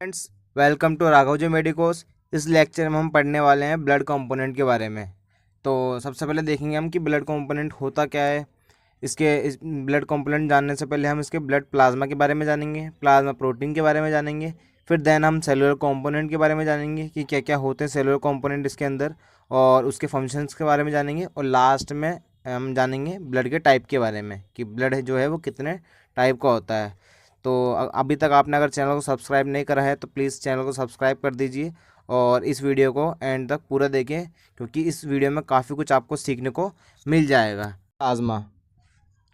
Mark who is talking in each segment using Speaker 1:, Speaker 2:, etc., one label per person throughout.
Speaker 1: Friends, welcome to Raghav ji medicos. इस lecture में हम पढ़ने वाले हैं ब्लड कंपोनेंट के बारे में। तो सबसे पहले देखेंगे हम कि ब्लड कंपोनेंट होता क्या है। इस ब्लड कंपोनेंट जानने से पहले हम इसके ब्लड प्लाज्मा के बारे में जानेंगे, प्लाज्मा प्रोटीन के बारे में जानेंगे, फिर देन हम सेलुलर कंपोनेंट के बारे में जानेंगे कि क्या क्या होते हैं सेलुलर कंपोनेंट इसके अंदर, और उसके फंक्शंस के बारे में जानेंगे, और लास्ट में हम जानेंगे ब्लड के टाइप के बारे में कि ब्लड जो है वो कितने टाइप का होता है। तो अभी तक आपने अगर चैनल को सब्सक्राइब नहीं करा है तो प्लीज़ चैनल को सब्सक्राइब कर दीजिए और इस वीडियो को एंड तक पूरा देखें, क्योंकि इस वीडियो में काफ़ी कुछ आपको सीखने को मिल जाएगा। प्लाज्मा,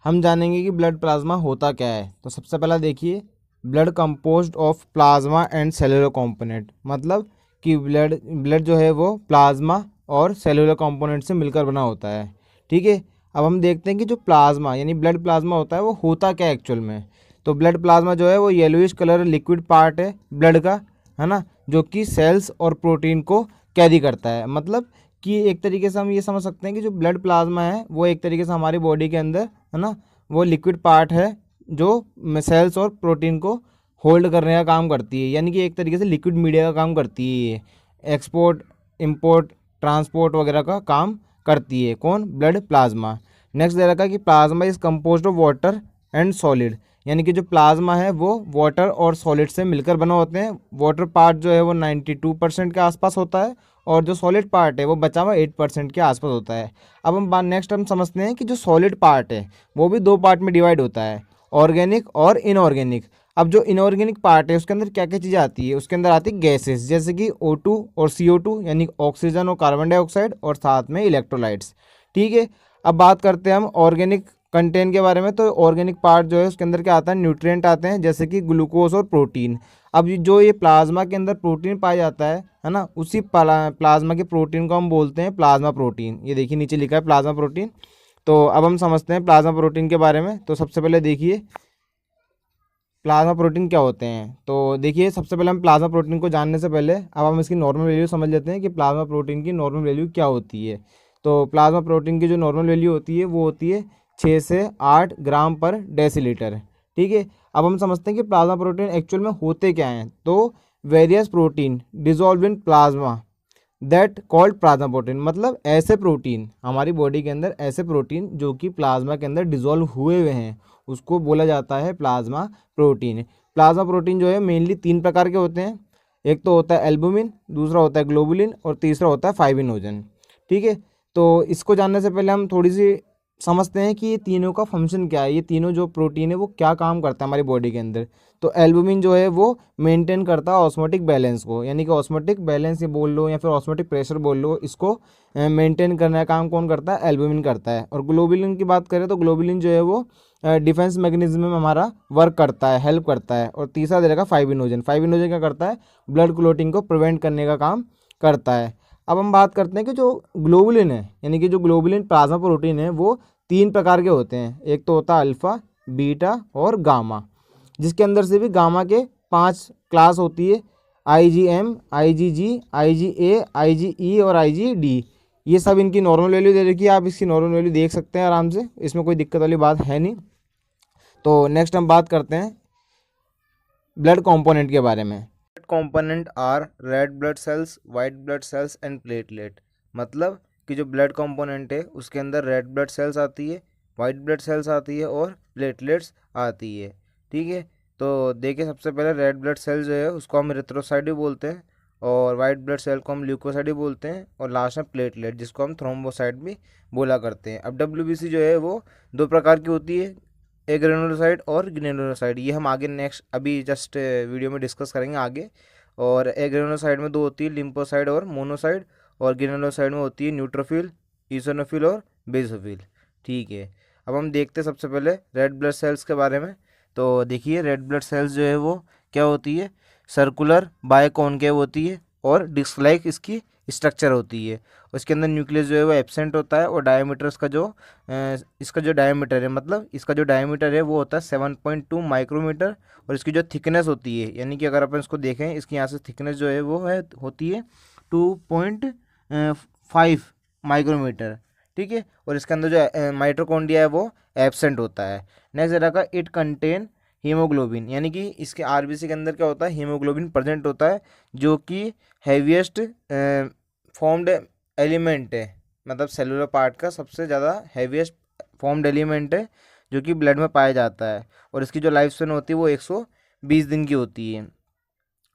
Speaker 1: हम जानेंगे कि ब्लड प्लाज्मा होता क्या है। तो सबसे पहला देखिए, blood composed of plasma and cellular component, मतलब कि ब्लड जो है वो प्लाज्मा और सेलुलर कंपोनेंट से मिलकर बना होता है। ठीक है, अब हम देखते हैं कि जो प्लाज्मा यानी ब्लड प्लाज्मा होता है वो होता क्या है एक्चुअल में। तो ब्लड प्लाज्मा जो है वो येलोइश कलर लिक्विड पार्ट है ब्लड का, है ना, जो कि सेल्स और प्रोटीन को कैरी करता है। मतलब कि एक तरीके से हम ये समझ सकते हैं कि जो ब्लड प्लाज्मा है वो एक तरीके से हमारी बॉडी के अंदर, है ना, वो लिक्विड पार्ट है जो सेल्स और प्रोटीन को होल्ड करने का काम करती है, यानी कि एक तरीके से लिक्विड मीडिया का काम करती है। ये एक्सपोर्ट, इंपोर्ट, ट्रांसपोर्ट वगैरह का काम करती है। कौन? Blood plasma. नेक्स्ट दे रखा है कि plasma is composed of water and solid, यानी कि जो प्लाज्मा है वो वाटर और सॉलिड से मिलकर बना होते हैं। वाटर पार्ट जो है वो 92% के आसपास होता है और जो सॉलिड पार्ट है वो बचा हुआ 8% के आसपास होता है। अब हम नेक्स्ट हम समझते हैं कि जो सॉलिड पार्ट है वो भी दो पार्ट में डिवाइड होता है, ऑर्गेनिक और इनऑर्गेनिक। अब जो इनऑर्गेनिक पार्ट है उसके अंदर क्या क्या चीज़ें आती है? उसके अंदर आती है गैसेस, जैसे कि O2 और CO2 यानी ऑक्सीजन और कार्बन डाइऑक्साइड, और साथ में इलेक्ट्रोलाइट्स। ठीक है, अब बात करते हैं हम ऑर्गेनिक कंटेंट के बारे में। तो ऑर्गेनिक पार्ट जो है उसके अंदर क्या आता है? न्यूट्रिएंट आते हैं, जैसे कि ग्लूकोज और प्रोटीन। अब जो ये प्लाज्मा के अंदर प्रोटीन पाया जाता है ना, उसी प्लाज्मा के प्रोटीन को हम बोलते हैं प्लाज्मा प्रोटीन। ये देखिए नीचे लिखा है प्लाज्मा प्रोटीन। तो अब हम समझते हैं प्लाज्मा प्रोटीन के बारे में। तो सबसे पहले देखिए प्लाज्मा प्रोटीन क्या होते हैं। तो देखिए सबसे पहले हम प्लाज्मा प्रोटीन को जानने से पहले अब हम इसकी नॉर्मल वैल्यू समझ लेते हैं कि प्लाज्मा प्रोटीन की नॉर्मल वैल्यू क्या होती है। तो प्लाज्मा प्रोटीन की जो नॉर्मल वैल्यू होती है वो होती है 6 से 8 ग्राम पर डेसीलीटर। ठीक है, अब हम समझते हैं कि प्लाज्मा प्रोटीन एक्चुअल में होते क्या हैं। तो various protein dissolve in plasma that called plasma protein, मतलब ऐसे प्रोटीन हमारी बॉडी के अंदर, ऐसे प्रोटीन जो कि प्लाज्मा के अंदर डिजॉल्व हुए हुए हैं, उसको बोला जाता है प्लाज्मा प्रोटीन। प्लाज्मा प्रोटीन जो है मेनली 3 प्रकार के होते हैं। एक तो होता है एल्बुमिन, दूसरा होता है ग्लोबुलिन, और तीसरा होता है फाइब्रिनोजन। ठीक है, तो इसको जानने से पहले हम थोड़ी सी समझते हैं कि ये तीनों का फंक्शन क्या है, ये तीनों जो प्रोटीन है वो क्या काम करता है हमारी बॉडी के अंदर। तो एल्बुमिन जो है वो मेंटेन करता है ऑस्मोटिक बैलेंस को, यानी कि ऑस्मोटिक बैलेंस ये बोल लो या फिर ऑस्मोटिक प्रेशर बोल लो, इसको मेंटेन करने का काम कौन करता है? एल्बुमिन करता है। और ग्लोबुलिन की बात करें तो ग्लोबुलिन जो है वो डिफेंस मैकेनिज्म में हमारा वर्क करता है, हेल्प करता है। और तीसरा दे रखा फाइब्रिनोजन। फाइब्रिनोजन क्या करता है? ब्लड क्लोटिंग को प्रिवेंट करने का काम करता है। अब हम बात करते हैं कि जो ग्लोबुलिन है, यानी कि जो ग्लोबुलिन प्लाज्मा प्रोटीन है वो 3 प्रकार के होते हैं। एक तो होता है अल्फ़ा, बीटा और गामा, जिसके अंदर से भी गामा के 5 क्लास होती है, IgM, IgG, IgA, IgE और IgD। ये सब इनकी नॉर्मल वैल्यू दे रखी है, आप इसकी नॉर्मल वैल्यू देख सकते हैं आराम से, इसमें कोई दिक्कत वाली बात है नहीं। तो नेक्स्ट हम बात करते हैं ब्लड कंपोनेंट के बारे में। Blood component are red blood cells, white blood cells and platelet. मतलब कि जो ब्लड कंपोनेंट है उसके अंदर रेड ब्लड सेल्स आती है, वाइट ब्लड सेल्स आती है और प्लेटलेट्स आती है। ठीक है, तो देखिए सबसे पहले रेड ब्लड सेल जो है उसको हम एरिथ्रोसाइट भी बोलते हैं, और वाइट ब्लड सेल को हम ल्यूकोसाइट भी बोलते हैं, और लास्ट में प्लेटलेट जिसको हम थ्रोम्बोसाइट भी बोला करते हैं। अब WBC जो है वो 2 प्रकार की होती है, एक ग्रेनुलोसाइट और ग्रेनुलोसाइट। ये हम आगे नेक्स्ट अभी जस्ट वीडियो में डिस्कस करेंगे आगे। और एक ग्रेनुलोसाइट में 2 होती है, लिम्फोसाइट और मोनोसाइट, और ग्रेनुलोसाइट में होती है न्यूट्रोफिल, ईसोनोफिल और बेसोफिल। ठीक है, अब हम देखते हैं सबसे पहले रेड ब्लड सेल्स के बारे में। तो देखिए रेड ब्लड सेल्स जो है वो क्या होती है? सर्कुलर बायकॉन्केव होती है और डिस्क लाइक इसकी स्ट्रक्चर होती है। उसके अंदर न्यूक्लियस जो है वो एब्सेंट होता है, और डायमीटर इसका जो डायमीटर है, मतलब इसका जो डायमीटर है वो होता है 7.2 माइक्रोमीटर। और इसकी जो थिकनेस होती है, यानी कि अगर अपन इसको देखें, इसकी यहाँ से थिकनेस जो है वो होती है 2.5 माइक्रोमीटर। ठीक है, और इसके अंदर जो माइटोकॉन्ड्रिया है वो एब्सेंट होता है। नेक्स्ट रखा इट कंटेन हीमोग्लोबिन, यानी कि इसके आरबीसी के अंदर क्या होता है, हीमोग्लोबिन प्रेजेंट होता है, जो कि हैवीएस्ट फॉर्म्ड एलिमेंट है, मतलब सेलुलर पार्ट का सबसे ज़्यादा हैवीएस्ट फॉर्म्ड एलिमेंट है जो कि ब्लड में पाया जाता है, और इसकी जो लाइफ स्पैन होती है वो 120 दिन की होती है।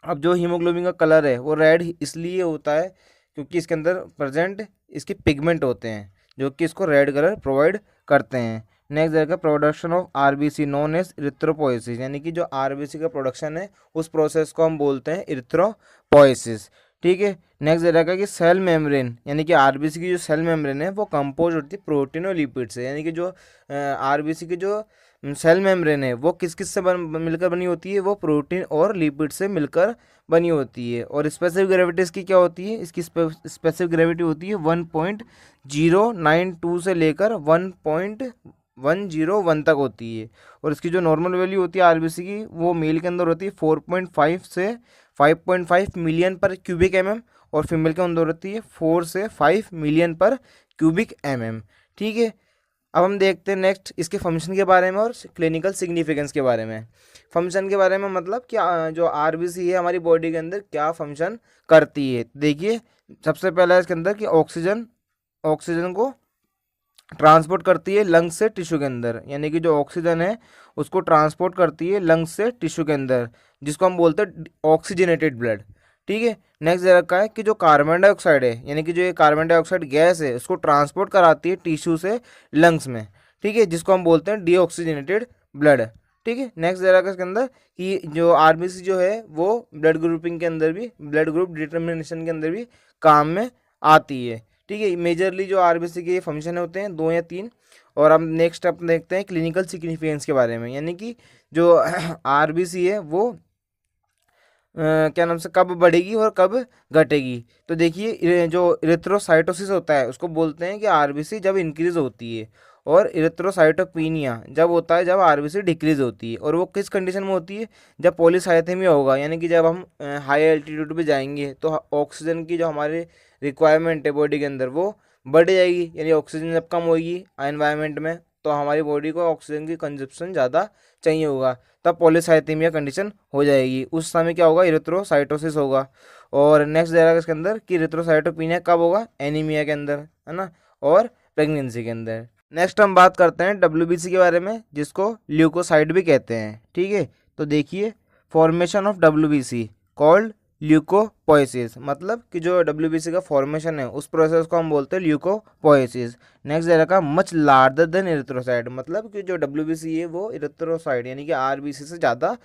Speaker 1: अब जो हीमोग्लोबिन का कलर है वो रेड इसलिए होता है क्योंकि इसके अंदर प्रेजेंट इसके पिगमेंट होते हैं जो कि इसको रेड कलर प्रोवाइड करते हैं। नेक्स्ट रहेगा production of RBC known as erythropoiesis, यानी कि जो आरबीसी का प्रोडक्शन है उस प्रोसेस को हम बोलते हैं इरिथ्रोपोइसिस। ठीक है। नेक्स्ट रहेगा कि सेल मेम्ब्रेन, यानी कि आरबीसी की जो सेल मेम्ब्रेन है वो कंपोज होती है प्रोटीन और लिपिड से, यानी कि जो आरबीसी की जो सेल मेम्ब्रेन है वो किस किस से मिलकर बनी होती है, वो प्रोटीन और लिपिड से मिलकर बनी होती है। और स्पेसिफिक ग्रेविटी इसकी क्या होती है, इसकी स्पेसिफिक ग्रेविटी होती है 1.092 से लेकर 1.101 तक होती है। और इसकी जो नॉर्मल वैल्यू होती है आरबीसी की वो मेल के अंदर होती है 4.5 से 5.5 मिलियन पर क्यूबिक एमएम, और फीमेल के अंदर होती है 4 से 5 मिलियन पर क्यूबिक एमएम। ठीक है। अब हम देखते हैं नेक्स्ट इसके फंक्शन के बारे में और क्लिनिकल सिग्निफिकेंस के बारे में। फंक्शन के बारे में मतलब कि जो आरबीसी है हमारी बॉडी के अंदर क्या फंक्शन करती है। देखिए सबसे पहला इसके अंदर कि ऑक्सीजन को ट्रांसपोर्ट करती है लंग्स से टिश्यू के अंदर, यानी कि जो ऑक्सीजन है उसको ट्रांसपोर्ट करती है लंग्स से टिश्यू के अंदर, जिसको हम बोलते हैं ऑक्सीजनेटेड ब्लड। ठीक है। नेक्स्ट दे रखा है कि जो कार्बन डाइऑक्साइड है, यानी कि जो ये कार्बन डाइऑक्साइड गैस है उसको ट्रांसपोर्ट कराती है टिश्यू से लंग्स में। ठीक है, जिसको हम बोलते हैं डीऑक्सीजनेटेड ब्लड। ठीक है। नेक्स्ट दे रखा है इसके अंदर कि जो आरबीसी जो है वो ब्लड ग्रुपिंग के अंदर भी, ब्लड ग्रुप डिटर्मिनेशन के अंदर भी काम में आती है। ठीक है। मेजरली जो आरबीसी के फंक्शन होते हैं 2 या 3। और हम नेक्स्ट अब देखते हैं क्लिनिकल सिग्निफिकेंस के बारे में, यानी कि जो आरबीसी है वो क्या नाम से कब बढ़ेगी और कब घटेगी। तो देखिए जो इरिथ्रोसाइटोसिस होता है उसको बोलते हैं कि आरबीसी जब इंक्रीज होती है, और इरिथ्रोसाइटोपिनिया जब होता है जब आरबीसी डिक्रीज होती है। और वो किस कंडीशन में होती है, जब पॉलीसाइथेमिया होगा, यानी कि जब हम हाई एल्टीट्यूड पे जाएंगे तो ऑक्सीजन की जो हमारे रिक्वायरमेंट है बॉडी के अंदर वो बढ़ जाएगी, यानी ऑक्सीजन जब कम होगी एनवायरनमेंट में तो हमारी बॉडी को ऑक्सीजन की कंजप्शन ज़्यादा चाहिए होगा, तब पॉलीसाइथेमिया कंडीशन हो जाएगी। उस समय क्या होगा, इरिथ्रोसाइटोसिस होगा। और नेक्स्ट दे रहा है इसके अंदर कि इरिथ्रोसाइटोपिनिया कब होगा, एनीमिया के अंदर, है ना, और प्रेगनेंसी के अंदर। नेक्स्ट हम बात करते हैं डब्ल्यूबीसी के बारे में, जिसको ल्यूकोसाइड भी कहते हैं। ठीक है। तो देखिए formation of WBC called leucopoiesis, मतलब कि जो डब्ल्यूबीसी का फॉर्मेशन है उस प्रोसेस को हम बोलते हैं ल्यूकोपोएसिस। नेक्स्ट दे रखा मच लार्जर देन इरिथ्रोसाइट, मतलब कि जो डब्ल्यूबीसी है वो इरिथ्रोसाइट यानी कि आरबीसी से ज़्यादा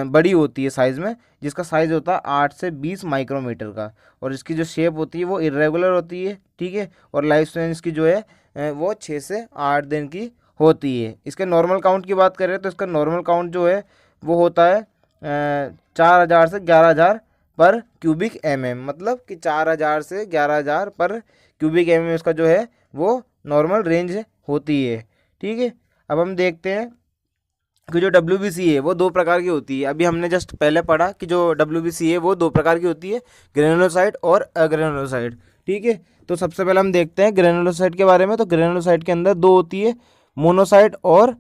Speaker 1: बड़ी होती है साइज़ में, जिसका साइज़ होता है 8 से 20 माइक्रोमीटर का। और इसकी जो शेप होती है वो इरेगुलर होती है। ठीक है। और लाइफ स्पैन इसकी जो है वो 6 से 8 दिन की होती है। इसके नॉर्मल काउंट की बात करें तो इसका नॉर्मल काउंट जो है वो होता है 4000 से 11000 पर क्यूबिक एमएम, मतलब कि 4000 से 11000 पर क्यूबिक एमएम इसका जो है वो नॉर्मल रेंज होती है। ठीक है। अब हम देखते हैं कि जो डब्ल्यूबीसी है वो 2 प्रकार की होती है। अभी हमने जस्ट पहले पढ़ा कि जो डब्ल्यूबीसी है वो 2 प्रकार की होती है, ग्रेनुलोसाइट और अग्रेनुलोसाइट। ठीक है। तो सबसे पहले हम देखते हैं ग्रेनुलोसाइट के बारे में। तो ग्रेनुलोसाइट के अंदर 2 होती है, मोनोसाइट और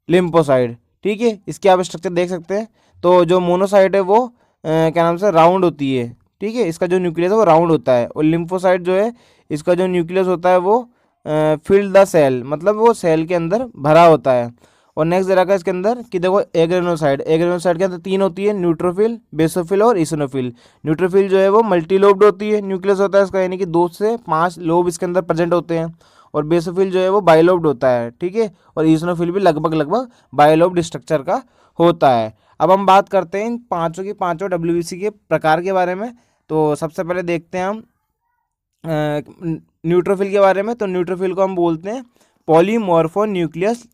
Speaker 1: लिम्फोसाइट। ठीक है। इसके आप स्ट्रक्चर देख सकते हैं। तो जो मोनोसाइट है वो क्या नाम से राउंड होती है। ठीक है। इसका जो न्यूक्लियस है वो राउंड होता है। और लिम्फोसाइट जो है इसका जो न्यूक्लियस होता है वो फिल्ड द सेल, मतलब वो सेल के अंदर भरा होता है। और नेक्स्ट दे रखा है इसके अंदर कि देखो एग्रेनोसाइड के अंदर 3 होती है, न्यूट्रोफिल, बेसोफिल और इसिनोफिल। न्यूट्रोफिल जो है वो मल्टीलोब्ड होती है, न्यूक्लियस होता है इसका, यानी कि 2 से 5 लोब इसके अंदर प्रेजेंट होते हैं। और बेसोफिल जो है वो बाइलोब्ड होता है। ठीक है। और इसिनोफिल भी लगभग बाइलोब्ड स्ट्रक्चर का होता है। अब हम बात करते हैं इन पाँचों की पाँचों डब्ल्यूबीसी के प्रकार के बारे में। तो सबसे पहले देखते हैं हम न्यूट्रोफिल के बारे में। तो न्यूट्रोफिल को हम बोलते हैं पॉलीमॉर्फो न्यूक्लियस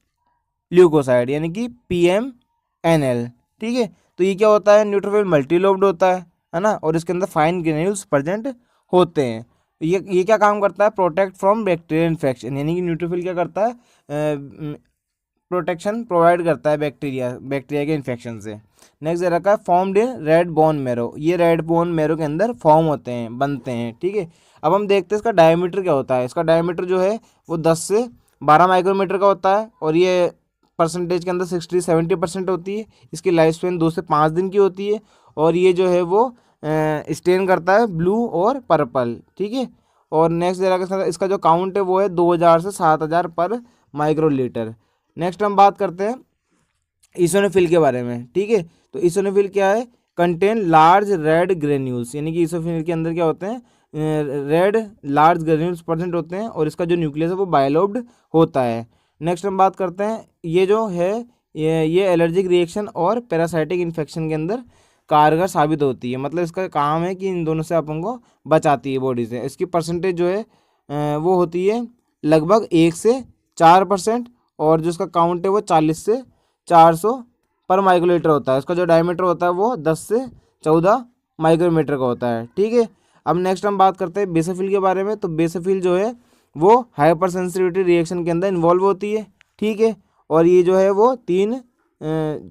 Speaker 1: ल्यूकोसाइड, यानी कि PMNL। ठीक है। तो ये क्या होता है, न्यूट्रोफिल मल्टीलोब्ड होता है ना, और इसके अंदर फाइन ग्रेन्यूल्स प्रेजेंट होते हैं। ये क्या काम करता है, प्रोटेक्ट फ्रॉम बैक्टीरियल इन्फेक्शन, यानी कि न्यूट्रोफिल क्या करता है, प्रोटेक्शन प्रोवाइड करता है बैक्टीरिया के इन्फेक्शन से। नेक्स्ट दे रखा है formed in red bone marrow, ये रेड बोन मैरो के अंदर फॉर्म होते हैं, बनते हैं। ठीक है। अब हम देखते हैं इसका डायमीटर क्या होता है। इसका डायमीटर जो है वो 10 से 12 माइक्रोमीटर का होता है। और ये परसेंटेज के अंदर 60-70% होती है। इसकी लाइफ स्पेन 2 से 5 दिन की होती है। और ये जो है वो स्टेन करता है ब्लू और पर्पल, ठीक है। और नेक्स्ट दे रखा है इसका जो काउंट है वो है 2000 से 7000 पर माइक्रोलीटर। नेक्स्ट हम बात करते हैं ईसोनोफिल के बारे में, ठीक है। तो ईसोनोफिल क्या है? कंटेन लार्ज रेड ग्रेन्यूल्स, यानी कि ईसोनोफिल के अंदर क्या होते हैं? रेड लार्ज ग्रेन्यूल्स प्रेजेंट होते हैं और इसका जो न्यूक्लियस है वो बायलोब्ड होता है। नेक्स्ट हम बात करते हैं ये जो है ये एलर्जिक रिएक्शन और पैरासाइटिक इन्फेक्शन के अंदर कारगर साबित होती है। मतलब इसका काम है कि इन दोनों से अपन को बचाती है बॉडी से। इसकी परसेंटेज जो है वो होती है लगभग 1 से 4%। और जो इसका काउंट है वो 40 से 400 पर माइक्रोलीटर होता है। इसका जो डायमीटर होता है वो 10 से 14 माइक्रोमीटर का होता है, ठीक है। अब नेक्स्ट हम बात करते हैं बेसोफिल के बारे में। तो बेसोफिल जो है वो हाइपर सेंसिटिविटी रिएक्शन के अंदर इन्वॉल्व होती है, ठीक है। और ये जो है वो 3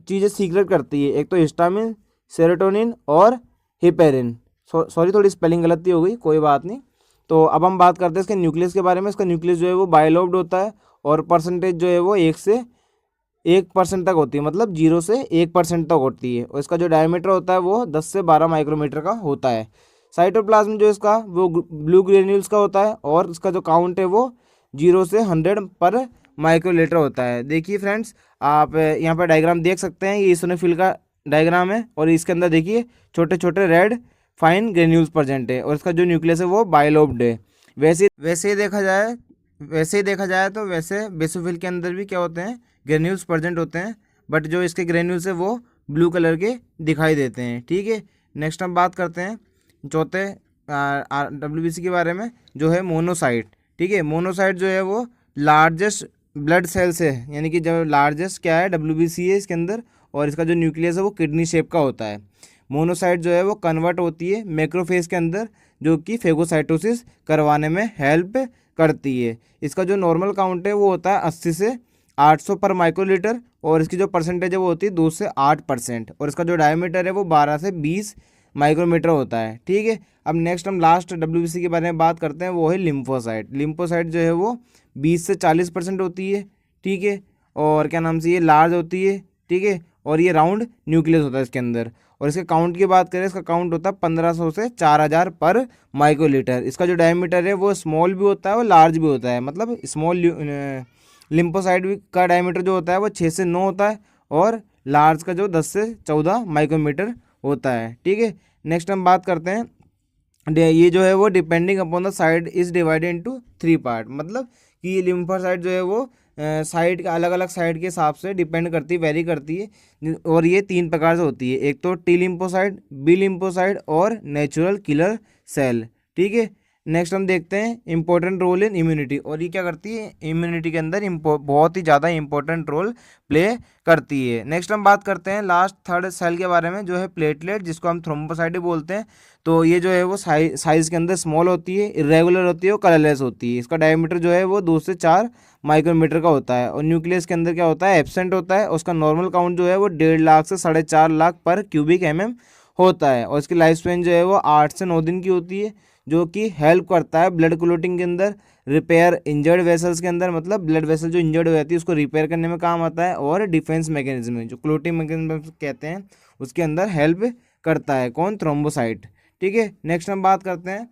Speaker 1: चीज़ें सीक्रेट करती है। एक तो हिस्टामिन, सेरोटोनिन और हिपेरिन। सॉरी थोड़ी स्पेलिंग गलती हो गई, कोई बात नहीं। तो अब हम बात करते हैं इसके न्यूक्लियस के बारे में। इसका न्यूक्लियस जो है वो बायलोब्ड होता है और परसेंटेज जो है वो 1 से 1% तक होती है, मतलब 0 से 1% तक होती है। और इसका जो डायमीटर होता है वो 10 से 12 माइक्रोमीटर का होता है। साइटोप्लाज्म जो इसका वो ब्लू ग्रेन्यूल्स का होता है और इसका जो काउंट है वो 0 से 100 पर माइक्रोलीटर होता है। देखिए फ्रेंड्स, आप यहाँ पर डायग्राम देख सकते हैं, ये ईसोनोफिल का डायग्राम है और इसके अंदर देखिए छोटे छोटे रेड फाइन ग्रेन्यूल्स प्रेजेंट है और इसका जो न्यूक्लियस है वो बायलोब्ड है। वैसे ही देखा जाए तो वैसे बेसोफिल के अंदर भी क्या होते हैं? ग्रेन्यूल्स प्रेजेंट होते हैं, बट जो इसके ग्रेन्यूल्स है वो ब्लू कलर के दिखाई देते हैं, ठीक है। नेक्स्ट हम बात करते हैं चौथे WBC के बारे में, जो है मोनोसाइट, ठीक है। मोनोसाइट जो है वो लार्जेस्ट ब्लड सेल्स है, यानी कि जो लार्जेस्ट क्या है WBC है इसके अंदर। और इसका जो न्यूक्लियस है वो किडनी शेप का होता है। मोनोसाइट जो है वो कन्वर्ट होती है मैक्रोफेज के अंदर, जो कि फेगोसाइटोसिस करवाने में हेल्प करती है। इसका जो नॉर्मल काउंट है वो होता है 80 से 800 पर माइक्रोलीटर और इसकी जो परसेंटेज है वो होती है 2 से 8%। और इसका जो डायमीटर है वो 12 से 20 माइक्रोमीटर होता है, ठीक है। अब नेक्स्ट हम लास्ट WBC के बारे में बात करते हैं, वो है लिम्फोसाइट। लिम्फोसाइट जो है वो 20 से 40% होती है, ठीक है। और क्या नाम से ये लार्ज होती है, ठीक है। और ये राउंड न्यूक्लियस होता है इसके अंदर। और इसके काउंट की बात करें, इसका काउंट होता है 1500 से 4000 पर माइक्रोलीटर। इसका जो डायमीटर है वो स्मॉल भी होता है और लार्ज भी होता है। मतलब स्मॉल लिम्फोसाइट का डायमीटर जो होता है वो 6 से 9 होता है और लार्ज का जो 10 से 14 माइक्रोमीटर होता है, ठीक है। नेक्स्ट हम बात करते हैं ये जो है वो depending upon the side is divided into 3 part. मतलब कि ये लिम्फोसाइट जो है वो साइड के अलग अलग साइड के हिसाब से डिपेंड करती है, वेरी करती है। और ये 3 प्रकार से होती है, एक तो टी लिम्फोसाइट, बी लिम्फोसाइट और नेचुरल किलर सेल, ठीक है। नेक्स्ट हम देखते हैं इंपॉर्टेंट रोल इन इम्यूनिटी। और ये क्या करती है? इम्यूनिटी के अंदर बहुत ही ज़्यादा इंपॉर्टेंट रोल प्ले करती है। नेक्स्ट हम बात करते हैं लास्ट थर्ड सेल के बारे में, जो है प्लेटलेट, जिसको हम थ्रोम्बोसाइट बोलते हैं। तो ये जो है वो साइज़ के अंदर स्मॉल होती है, इरेगुलर होती है और कलरलेस होती है। इसका डायमीटर जो है वो 2 से 4 माइक्रोमीटर का होता है। और न्यूक्लियस के अंदर क्या होता है? एब्सेंट होता है। उसका नॉर्मल काउंट जो है वो 1.5 लाख से 4.5 लाख पर क्यूबिक mm होता है। और इसकी लाइफ स्पेन जो है वो 8 से 9 दिन की होती है, जो कि हेल्प करता है ब्लड क्लोटिंग के अंदर, रिपेयर इंजर्ड वेसल्स के अंदर, मतलब ब्लड वेसल जो इंजर्ड हो जाती है उसको रिपेयर करने में काम आता है। और डिफेंस मैकेनिज्म है, जो क्लोटिंग मैकेनिज्म कहते हैं, उसके अंदर हेल्प करता है। कौन? थ्रोम्बोसाइट, ठीक है। नेक्स्ट हम बात करते हैं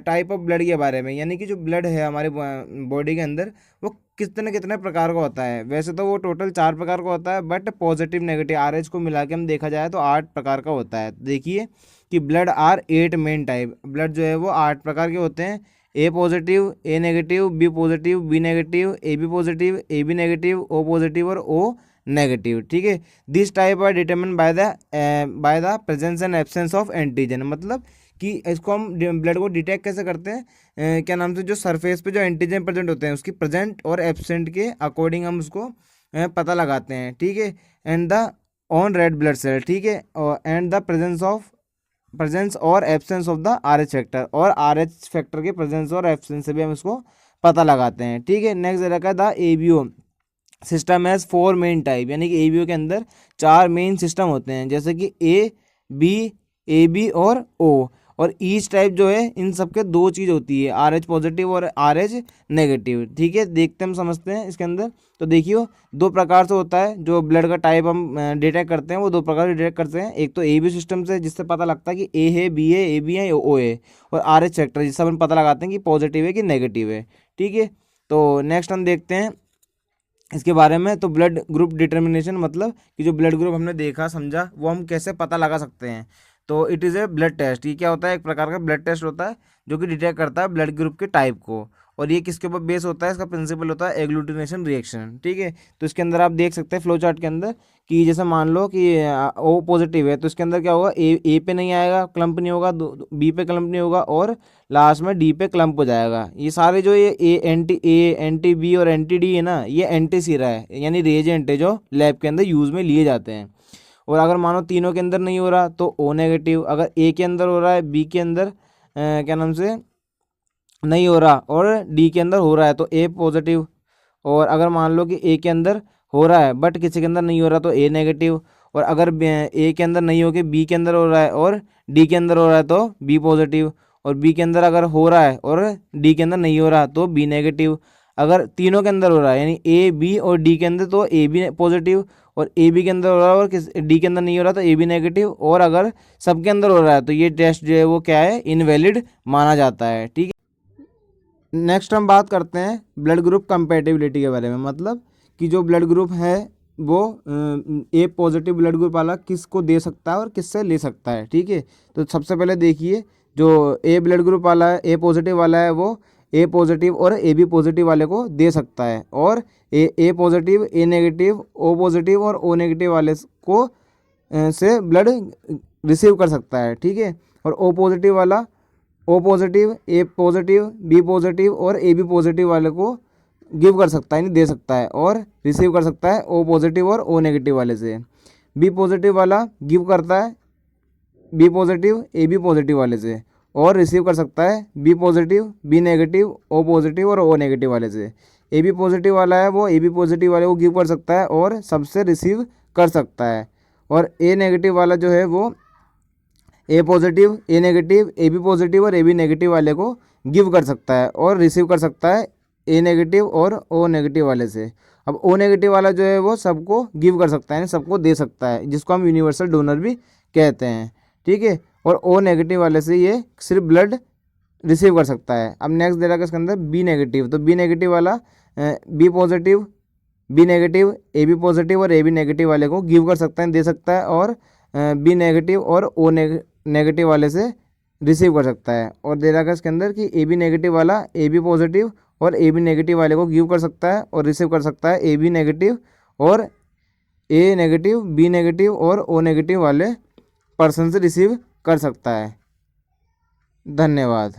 Speaker 1: टाइप ऑफ ब्लड के बारे में, यानी कि जो ब्लड है हमारे बॉडी के अंदर वो कितने कितने प्रकार का होता है। वैसे तो वो टोटल 4 प्रकार का होता है, बट पॉजिटिव नेगेटिव RH को मिला के हम देखा जाए तो 8 प्रकार का होता है। देखिए कि blood are 8 main type. Blood जो है वो 8 प्रकार के होते हैं। A positive, A negative, B positive, B negative, AB positive, AB negative, O positive और O नेगेटिव, ठीक है। This type are determine by the presence and absence of antigen. मतलब कि इसको हम ब्लड को डिटेक्ट कैसे करते हैं? क्या नाम से, जो सरफेस पे जो एंटीजन प्रेजेंट होते हैं उसकी प्रेजेंट और एब्सेंट के अकॉर्डिंग हम उसको पता लगाते हैं, ठीक है। And the on red blood cell, ठीक है। एंड द प्रेजेंस और absence of the RH factor, और RH फैक्टर के प्रेजेंस और एब्सेंस से भी हम इसको पता लगाते हैं, ठीक है। नेक्स्ट दे रखा है the ABO system has 4 main type, यानी कि ABO के अंदर 4 मेन सिस्टम होते हैं, जैसे कि A, B, AB और O। और ईच टाइप जो है इन सब के दो चीज़ होती है, RH पॉजिटिव और RH नेगेटिव। ठीक है, देखते हम समझते हैं इसके अंदर। तो देखियो दो प्रकार से होता है जो ब्लड का टाइप हम डिटेक्ट करते हैं, वो दो प्रकार से डिटेक्ट करते हैं। एक तो AB सिस्टम से, जिससे पता लगता है कि A है, B है, AB है, O है, और RH फैक्टर जिससे हम पता लगाते हैं कि पॉजिटिव है कि नेगेटिव है। ठीक है, तो नेक्स्ट हम देखते हैं इसके बारे में। तो ब्लड ग्रुप डिटर्मिनेशन, मतलब कि जो ब्लड ग्रुप हमने देखा समझा वो हम कैसे पता लगा सकते हैं। तो it is a blood test. ये क्या होता है, एक प्रकार का ब्लड टेस्ट होता है जो कि डिटेक्ट करता है ब्लड ग्रुप के टाइप को। और ये किसके ऊपर बेस होता है, इसका प्रिंसिपल होता है एग्लूटिनेशन रिएक्शन। ठीक है, तो इसके अंदर आप देख सकते हैं फ्लो चार्ट के अंदर कि जैसे मान लो कि O पॉजिटिव है, तो इसके अंदर क्या होगा, ए पे नहीं आएगा, क्लम्प नहीं होगा, B पे क्लम्प नहीं होगा, और लास्ट में D पे क्लम्प हो जाएगा। ये सारे जो ये एंटी बी और एंटी डी है ना, ये एंटी सीरा है, यानी रिएजेंट है जो लैब के अंदर यूज़ में लिए जाते हैं। और अगर मानो तीनों के अंदर नहीं हो रहा तो O नेगेटिव, अगर A के अंदर हो रहा है, B के अंदर क्या नाम से नहीं हो रहा, और D के अंदर हो रहा है तो A पॉजिटिव। और अगर मान लो कि A के अंदर हो रहा है बट किसी के अंदर नहीं हो रहा तो A नेगेटिव। और अगर A के अंदर नहीं हो के B के अंदर हो रहा है और D के अंदर हो रहा है तो B पॉजिटिव। और B के अंदर अगर हो रहा है और D के अंदर नहीं हो रहा तो B नेगेटिव। अगर तीनों के अंदर हो रहा है यानी A B और D के अंदर तो A B पॉजिटिव, और A B के अंदर हो रहा है और D के अंदर नहीं हो रहा तो A B नेगेटिव। और अगर सबके अंदर हो रहा है तो ये टेस्ट जो है वो क्या है, इनवैलिड माना जाता है। ठीक है, नेक्स्ट हम बात करते हैं ब्लड ग्रुप कंपेटिबिलिटी के बारे में, मतलब कि जो ब्लड ग्रुप है वो ए पॉजिटिव ब्लड ग्रुप वाला किसको दे सकता है और किससे ले सकता है। ठीक है, तो सबसे पहले देखिए जो ए ब्लड ग्रुप वाला है, ए पॉजिटिव वाला है, वो ए पॉजिटिव और ए बी पॉजिटिव वाले को दे सकता है। और ए positive, A negative, O positive और ओ नेगेटिव वाले को से ब्लड रिसीव कर सकता है। ठीक है, और ओ पॉजिटिव वाला ओ पॉजिटिव, ए पॉजिटिव, बी पॉजिटिव और ए बी पॉजिटिव वाले को गिव कर सकता है, यानी दे सकता है, और रिसीव कर सकता है ओ पॉजिटिव और ओ नेगेटिव वाले से। बी पॉजिटिव वाला गिव करता है B positive, A B positive वाले से, और रिसीव कर सकता है B positive, B negative, O positive और ओ नेगेटिव वाले से। ए बी पॉजिटिव वाला है वो ए बी पॉजिटिव वाले को गिव कर सकता है और सबसे रिसीव कर सकता है। और ए नेगेटिव वाला जो है वो A positive, A negative, A B positive और ए बी नेगेटिव वाले को गिव कर सकता है और रिसीव कर सकता है ए नेगेटिव और ओ नेगेटिव वाले से। अब ओ नेगेटिव वाला जो है वो सबको गिव कर सकता है, यानी सबको दे सकता है, जिसको हम यूनिवर्सल डोनर भी कहते हैं। ठीक है, और ओ नेगेटिव वाले से ये सिर्फ ब्लड रिसीव कर सकता है। अब नेक्स्ट दे रखा है इसके अंदर बी नेगेटिव, तो बी नेगेटिव वाला B positive, B negative, A B positive और ए बी नेगेटिव वाले को गिव कर सकता है, दे सकता है, और बी नेगेटिव और ओ नेगेटिव वाले से रिसीव कर सकता है। और दे रखा है इसके अंदर कि ए बी नेगेटिव वाला ए बी पॉजिटिव और ए बी नेगेटिव वाले को गिव कर सकता है और रिसीव कर सकता है ए बी नेगेटिव और ए नेगेटिव, बी नेगेटिव और ओ नेगेटिव वाले पर्सन से रिसीव कर सकता है। धन्यवाद।